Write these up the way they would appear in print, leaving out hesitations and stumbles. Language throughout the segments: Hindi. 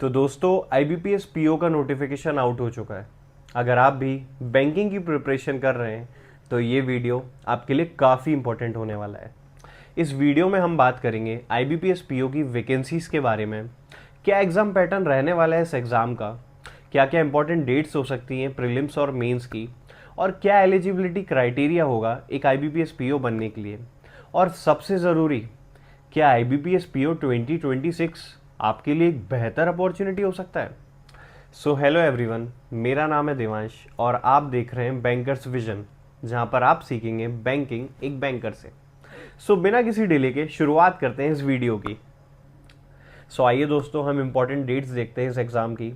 तो दोस्तों IBPS PO का नोटिफिकेशन आउट हो चुका है। अगर आप भी बैंकिंग की प्रिपरेशन कर रहे हैं तो ये वीडियो आपके लिए काफ़ी इंपॉर्टेंट होने वाला है। इस वीडियो में हम बात करेंगे IBPS PO की वैकेंसीज़ के बारे में, क्या एग्ज़ाम पैटर्न रहने वाला है इस एग्ज़ाम का, क्या क्या इंपॉर्टेंट डेट्स हो सकती हैं प्रीलिम्स और मेंस की, और क्या एलिजिबिलिटी क्राइटेरिया होगा एक IBPS PO बनने के लिए, और सबसे ज़रूरी, क्या IBPS PO 2026 आपके लिए एक बेहतर अपॉर्चुनिटी हो सकता है। सो हेलो एवरीवन, मेरा नाम है देवांश और आप देख रहे हैं बैंकर्स विजन, जहां पर आप सीखेंगे बैंकिंग एक बैंकर से। बिना किसी डिले के शुरुआत करते हैं इस वीडियो की। आइए दोस्तों, हम इंपॉर्टेंट डेट्स देखते हैं इस एग्ज़ाम की।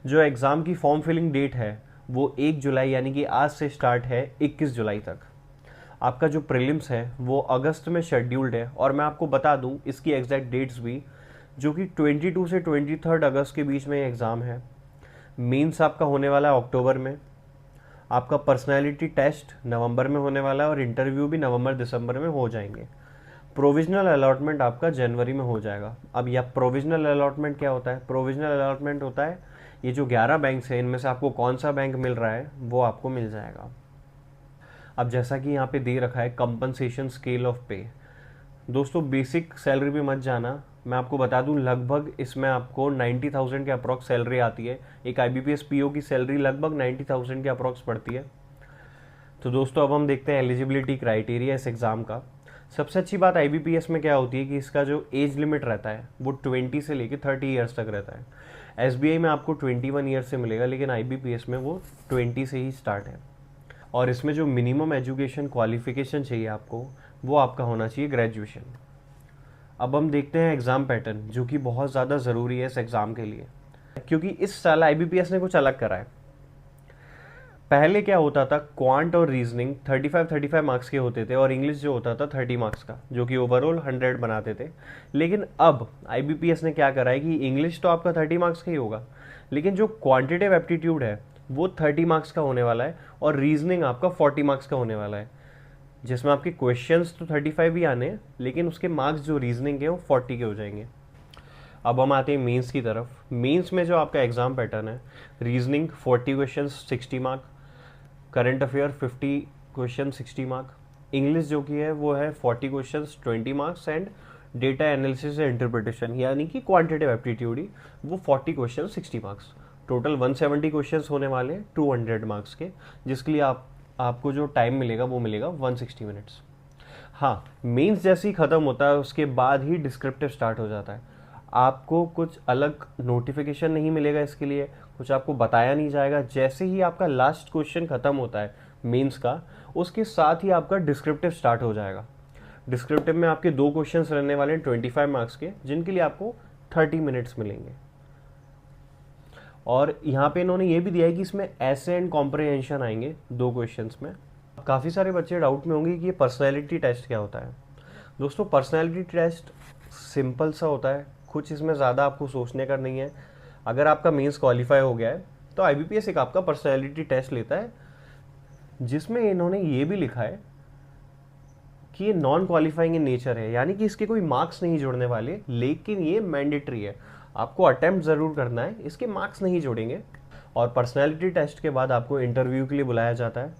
जो एग्ज़ाम की फॉर्म फिलिंग डेट है वो 1 जुलाई यानी कि आज से स्टार्ट है 21 जुलाई तक। आपका जो प्रीलिम्स है वो अगस्त में शेड्यूल्ड है, और मैं आपको बता दूं इसकी एग्जैक्ट डेट्स भी, जो कि 22 से 23 अगस्त के बीच में एग्ज़ाम है। मेंस आपका होने वाला है अक्टूबर में, आपका पर्सनैलिटी टेस्ट नवंबर में होने वाला है, और इंटरव्यू भी नवंबर दिसंबर में हो जाएंगे। प्रोविजनल अलॉटमेंट आपका जनवरी में हो जाएगा। अब यह प्रोविजनल अलॉटमेंट क्या होता है? प्रोविजनल अलॉटमेंट होता है ये जो 11 बैंक हैं इनमें से आपको कौन सा बैंक मिल रहा है वो आपको मिल जाएगा। अब जैसा कि यहाँ पे दे रखा है कंपनसेशन स्केल ऑफ पे, दोस्तों बेसिक सैलरी पे मत जाना, मैं आपको बता दूं लगभग इसमें आपको 90,000 के अप्रॉक्स सैलरी आती है। एक IBPS PO की सैलरी लगभग 90,000 के अप्रॉक्स पड़ती है। तो दोस्तों अब हम देखते हैं एलिजिबिलिटी क्राइटेरिया इस एग्ज़ाम का। सबसे अच्छी बात IBPS में क्या होती है कि इसका जो एज लिमिट रहता है वो 20 से लेकर 30 ईयर्स तक रहता है। SBI में आपको 21 ईयर्स से मिलेगा, लेकिन IBPS में वो 20 से ही स्टार्ट है। और इसमें जो मिनिमम एजुकेशन क्वालिफिकेशन चाहिए आपको, वो आपका होना चाहिए ग्रेजुएशन। अब हम देखते हैं एग्ज़ाम पैटर्न, जो कि बहुत ज़्यादा ज़रूरी है इस एग्ज़ाम के लिए, क्योंकि इस साल IBPS ने कुछ अलग करा है। पहले क्या होता था, क्वांट और रीजनिंग 35 मार्क्स के होते थे, और इंग्लिश जो होता था 30 मार्क्स का, जो कि ओवरऑल 100 बनाते थे। लेकिन अब IBPS ने क्या करा है कि इंग्लिश तो आपका 30 मार्क्स का ही होगा, लेकिन जो क्वांटिटेटिव एप्टीट्यूड है वो 30 मार्क्स का होने वाला है, और रीजनिंग आपका 40 मार्क्स का होने वाला है, जिसमें आपके क्वेश्चंस तो 35 ही आने हैं, लेकिन उसके मार्क्स जो रीजनिंग के वो 40 के हो जाएंगे। अब हम आते हैं मेंस की तरफ। मेंस में जो आपका एग्ज़ाम पैटर्न है, reasoning 40 question 60 mark, current affair 50 question 60 mark, English जो की है वो है 40 question 20 marks, and data analysis and interpretation यानी कि क्वांटिटेटिव एप्टीट्यूड ही वो 40 क्वेश्चन 60 मार्क्स। टोटल 170 क्वेश्चंस होने वाले 200 मार्क्स के, जिसके लिए आपको जो टाइम मिलेगा वो मिलेगा 160 मिनट्स। हाँ, मेंस जैसे ही ख़त्म होता है उसके बाद ही डिस्क्रिप्टिव स्टार्ट हो जाता है। आपको कुछ अलग नोटिफिकेशन नहीं मिलेगा इसके लिए, कुछ आपको बताया नहीं जाएगा। जैसे ही आपका लास्ट क्वेश्चन ख़त्म होता है मेंस का, उसके साथ ही आपका डिस्क्रिप्टिव स्टार्ट हो जाएगा। डिस्क्रिप्टिव में आपके 2 क्वेश्चंस रहने वाले हैं 25 मार्क्स के, जिनके लिए आपको 30 मिनट्स मिलेंगे। और यहाँ पे इन्होंने ये भी दिया है कि इसमें ऐसे एंड कॉम्प्रिहेंशन आएंगे 2 क्वेश्चंस में। काफ़ी सारे बच्चे डाउट में होंगे कि ये पर्सनैलिटी टेस्ट क्या होता है। दोस्तों पर्सनैलिटी टेस्ट सिंपल सा होता है, कुछ इसमें ज़्यादा आपको सोचने का नहीं है। अगर आपका मेंस क्वालिफाई हो गया है तो IBPS एक आपका पर्सनैलिटी टेस्ट लेता है, जिसमें इन्होंने ये भी लिखा है कि ये नॉन क्वालिफाइंग इन नेचर है, यानी कि इसके कोई मार्क्स नहीं जुड़ने वाले, लेकिन ये मैंडेटरी है, आपको अटेम्प्ट ज़रूर करना है, इसके मार्क्स नहीं जोड़ेंगे। और पर्सनैलिटी टेस्ट के बाद आपको इंटरव्यू के लिए बुलाया जाता है,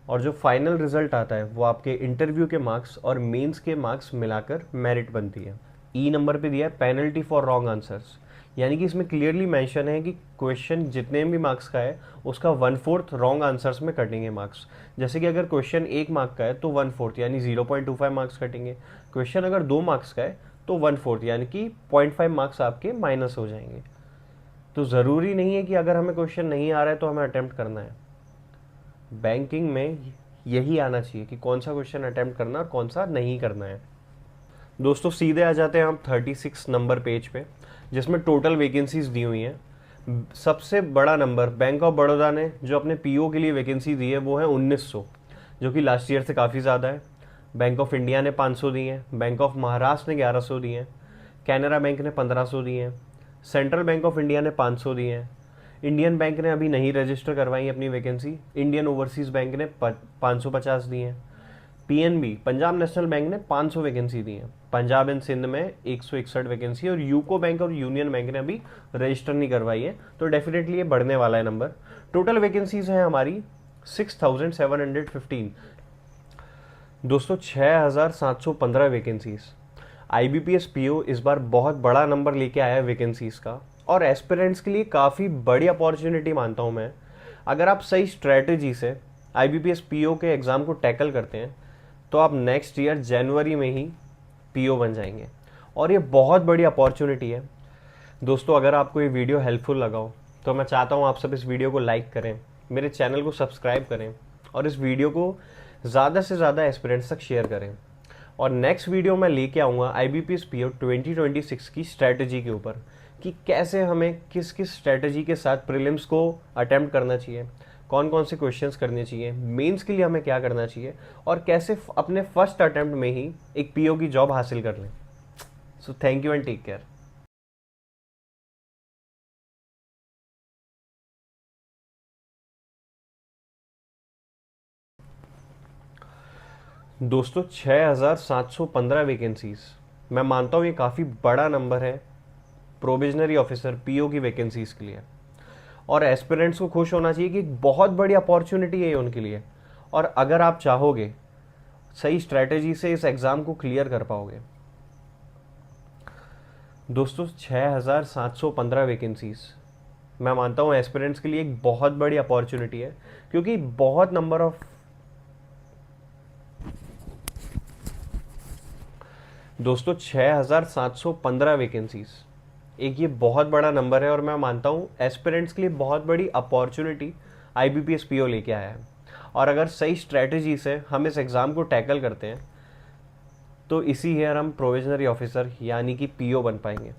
और जो फाइनल रिजल्ट आता है वो आपके इंटरव्यू के मार्क्स और मेंस के मार्क्स मिलाकर मेरिट बनती है। ई नंबर पे दिया है पेनल्टी फॉर रॉन्ग आंसर्स, यानी कि इसमें क्लियरली मेंशन है कि क्वेश्चन जितने भी मार्क्स का है उसका 1/4 रॉन्ग आंसर्स में कटेंगे मार्क्स। जैसे कि अगर क्वेश्चन 1 मार्क का है तो 1/4 यानी 0.25 मार्क्स कटेंगे। क्वेश्चन अगर 2 मार्क्स का है तो 1/4 यानी कि 0.5 मार्क्स आपके माइनस हो जाएंगे। तो ज़रूरी नहीं है कि अगर हमें क्वेश्चन नहीं आ रहा है तो हमें अटेम्प्ट करना है। बैंकिंग में यही आना चाहिए कि कौन सा क्वेश्चन अटेम्प्ट करना और कौन सा नहीं करना है। दोस्तों सीधे आ जाते हैं हम 36 नंबर पेज पे, जिसमें टोटल वैकेंसीज दी हुई हैं। सबसे बड़ा नंबर बैंक ऑफ बड़ौदा ने जो अपने PO के लिए वैकेंसी दी है वो है 1900, जो कि लास्ट ईयर से काफ़ी ज़्यादा है। बैंक ऑफ इंडिया ने 500 दी हैं, बैंक ऑफ महाराष्ट्र ने 1100 दी हैं, कैनरा बैंक ने 1500 दी हैं, सेंट्रल बैंक ऑफ इंडिया ने 500 दी हैं, इंडियन बैंक ने अभी नहीं रजिस्टर करवाई अपनी वैकेंसी, इंडियन ओवरसीज़ बैंक ने 550 दी हैं, पीएनबी पंजाब नेशनल बैंक ने 500 वैकेंसी दी है, पंजाब एंड सिंध में 161 वैकेंसी, और यूको बैंक और यूनियन बैंक ने अभी रजिस्टर नहीं करवाई है, तो डेफिनेटली ये बढ़ने वाला है नंबर। टोटल वैकेंसीज है हमारी 6715। दोस्तों 6715 वैकेंसीज। आईबीपीएस पीओ इस बार बहुत बड़ा नंबर लेके आया है वैकेंसीज का, और एस्पिरेंट्स के लिए काफ़ी बड़ी अपॉर्चुनिटी मानता हूँ मैं। अगर आप सही स्ट्रेटजी से आईबीपीएस पीओ के एग्ज़ाम को टैकल करते हैं तो आप नेक्स्ट ईयर जनवरी में ही पीओ बन जाएंगे, और ये बहुत बड़ी अपॉर्चुनिटी है। दोस्तों अगर आपको ये वीडियो हेल्पफुल लगा हो तो मैं चाहता हूँ आप सब इस वीडियो को लाइक करें, मेरे चैनल को सब्सक्राइब करें, और इस वीडियो को ज़्यादा से ज़्यादा एस्पिरेंट्स तक शेयर करें। और नेक्स्ट वीडियो मैं लेके आऊँगा आईबीपीएस पीओ 2026 की स्ट्रैटेजी के ऊपर, कि कैसे हमें किस किस स्ट्रैटेजी के साथ प्रीलिम्स को अटेम्प्ट करना चाहिए, कौन कौन से क्वेश्चंस करने चाहिए, मेंस के लिए हमें क्या करना चाहिए, और कैसे अपने फर्स्ट अटेम्प्ट में ही एक पीओ की जॉब हासिल कर लें। So thank you and take care. दोस्तों 6715 वैकेंसीज, मैं मानता हूँ ये काफ़ी बड़ा नंबर है प्रोविजनरी ऑफिसर पीओ की वैकेंसीज के लिए, और एस्पिरेंट्स को खुश होना चाहिए कि एक बहुत बड़ी अपॉर्चुनिटी है ये उनके लिए। और अगर आप चाहोगे सही स्ट्रैटेजी से इस एग्ज़ाम को क्लियर कर पाओगे। दोस्तों 6715 वैकेंसीज, मैं मानता हूँ एस्पिरेंट्स के लिए एक बहुत बड़ी अपॉर्चुनिटी है, क्योंकि बहुत नंबर ऑफ दोस्तों 6715 वैकेंसीज एक ये बहुत बड़ा नंबर है, और मैं मानता हूँ एस्पिरेंट्स के लिए बहुत बड़ी अपॉर्चुनिटी आईबीपीएस पीओ लेके आया है। और अगर सही स्ट्रैटेजी से हम इस एग्ज़ाम को टैकल करते हैं तो इसी ईयर हम प्रोविजनरी ऑफिसर यानी कि पीओ बन पाएंगे।